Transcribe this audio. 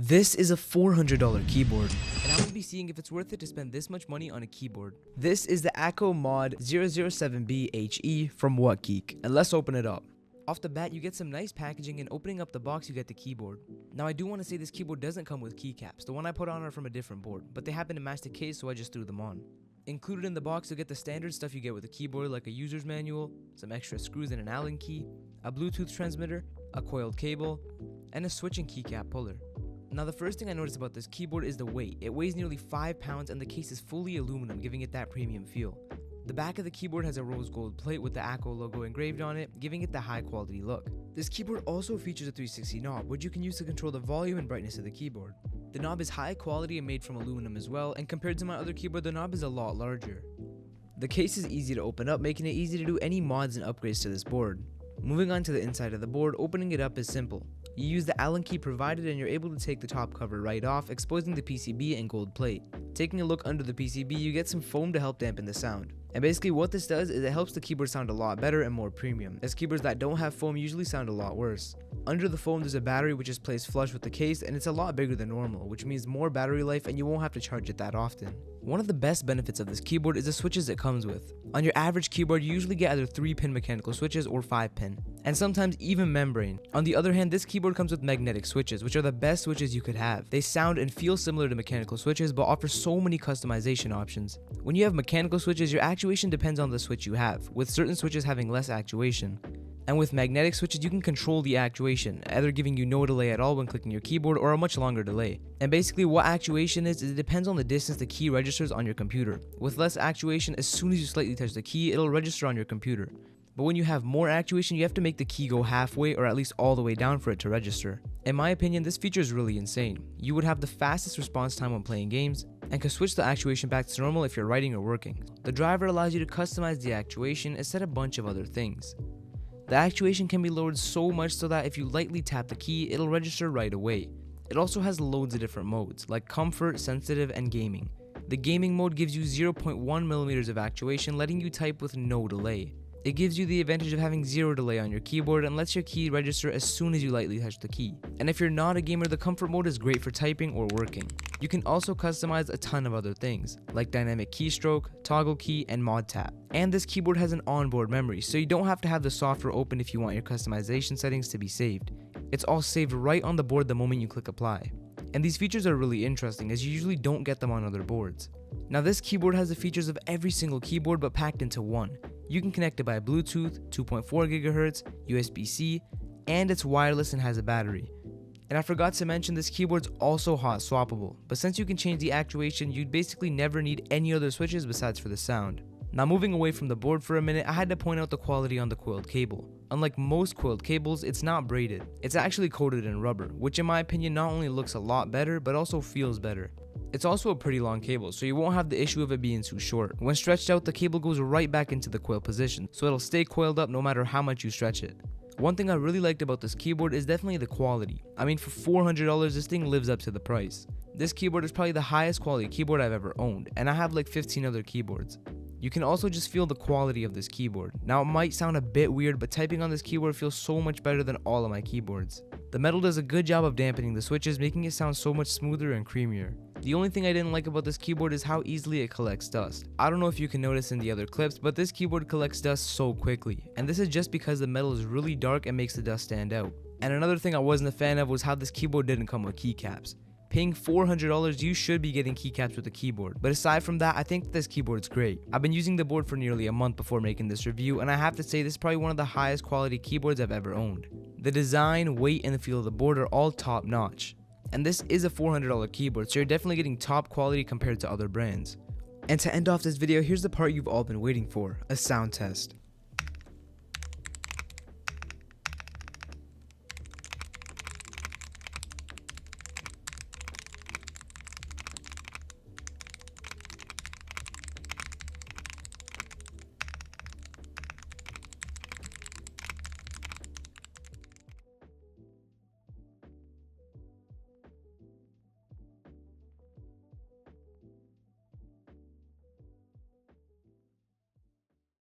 This is a $400 keyboard, and I'm going to be seeing if it's worth it to spend this much money on a keyboard. This is the Akko MOD007B-HE from WhatGeek, and let's open it up. Off the bat, you get some nice packaging, and opening up the box, you get the keyboard. Now, I do want to say this keyboard doesn't come with keycaps. The one I put on are from a different board, but they happen to match the case, so I just threw them on. Included in the box, you'll get the standard stuff you get with a keyboard, like a user's manual, some extra screws and an Allen key, a Bluetooth transmitter, a coiled cable, and a switch and keycap puller. Now, the first thing I noticed about this keyboard is the weight. It weighs nearly 5 pounds and the case is fully aluminum, giving it that premium feel. The back of the keyboard has a rose gold plate with the Akko logo engraved on it, giving it the high quality look. This keyboard also features a 360 knob, which you can use to control the volume and brightness of the keyboard. The knob is high quality and made from aluminum as well, and compared to my other keyboard, the knob is a lot larger. The case is easy to open up, making it easy to do any mods and upgrades to this board. Moving on to the inside of the board, opening it up is simple. You use the Allen key provided and you're able to take the top cover right off, exposing the PCB and gold plate. Taking a look under the PCB, you get some foam to help dampen the sound. And basically what this does is it helps the keyboard sound a lot better and more premium, as keyboards that don't have foam usually sound a lot worse. Under the foam there's a battery which is placed flush with the case, and it's a lot bigger than normal, which means more battery life and you won't have to charge it that often. One of the best benefits of this keyboard is the switches it comes with. On your average keyboard you usually get either 3-pin mechanical switches or 5-pin, and sometimes even membrane. On the other hand, this keyboard comes with magnetic switches, which are the best switches you could have. They sound and feel similar to mechanical switches but offer so many customization options. When you have mechanical switches, your actuation depends on the switch you have, with certain switches having less actuation. And with magnetic switches, you can control the actuation, either giving you no delay at all when clicking your keyboard or a much longer delay. And basically what actuation is it depends on the distance the key registers on your computer. With less actuation, as soon as you slightly touch the key, it'll register on your computer. But when you have more actuation, you have to make the key go halfway or at least all the way down for it to register. In my opinion, this feature is really insane. You would have the fastest response time when playing games, and can switch the actuation back to normal if you're writing or working. The driver allows you to customize the actuation and set a bunch of other things. The actuation can be lowered so much so that if you lightly tap the key, it'll register right away. It also has loads of different modes, like comfort, sensitive, and gaming. The gaming mode gives you 0.1mm of actuation, letting you type with no delay. It gives you the advantage of having zero delay on your keyboard and lets your key register as soon as you lightly touch the key. And if you're not a gamer, the comfort mode is great for typing or working. You can also customize a ton of other things, like dynamic keystroke, toggle key, and mod tap. And this keyboard has an onboard memory, so you don't have to have the software open if you want your customization settings to be saved. It's all saved right on the board the moment you click apply. And these features are really interesting, as you usually don't get them on other boards. Now, this keyboard has the features of every single keyboard but packed into one. You can connect it by Bluetooth, 2.4 GHz, USB-C, and it's wireless and has a battery. And I forgot to mention, this keyboard's also hot swappable, but since you can change the actuation, you'd basically never need any other switches besides for the sound. Now, moving away from the board for a minute, I had to point out the quality on the coiled cable. Unlike most coiled cables, it's not braided. It's actually coated in rubber, which in my opinion not only looks a lot better, but also feels better. It's also a pretty long cable, so you won't have the issue of it being too short. When stretched out, the cable goes right back into the coil position, so it'll stay coiled up no matter how much you stretch it. One thing I really liked about this keyboard is definitely the quality. I mean, for $400, this thing lives up to the price. This keyboard is probably the highest quality keyboard I've ever owned, and I have like 15 other keyboards. You can also just feel the quality of this keyboard. Now, it might sound a bit weird, but typing on this keyboard feels so much better than all of my keyboards. The metal does a good job of dampening the switches, making it sound so much smoother and creamier. The only thing I didn't like about this keyboard is how easily it collects dust. I don't know if you can notice in the other clips, but this keyboard collects dust so quickly, and this is just because the metal is really dark and makes the dust stand out. And another thing I wasn't a fan of was how this keyboard didn't come with keycaps. Paying $400, you should be getting keycaps with the keyboard, but aside from that, I think this keyboard's great. I've been using the board for nearly a month before making this review, and I have to say this is probably one of the highest quality keyboards I've ever owned. The design, weight, and the feel of the board are all top notch. And this is a $400 keyboard, so you're definitely getting top quality compared to other brands. And to end off this video, here's the part you've all been waiting for, a sound test.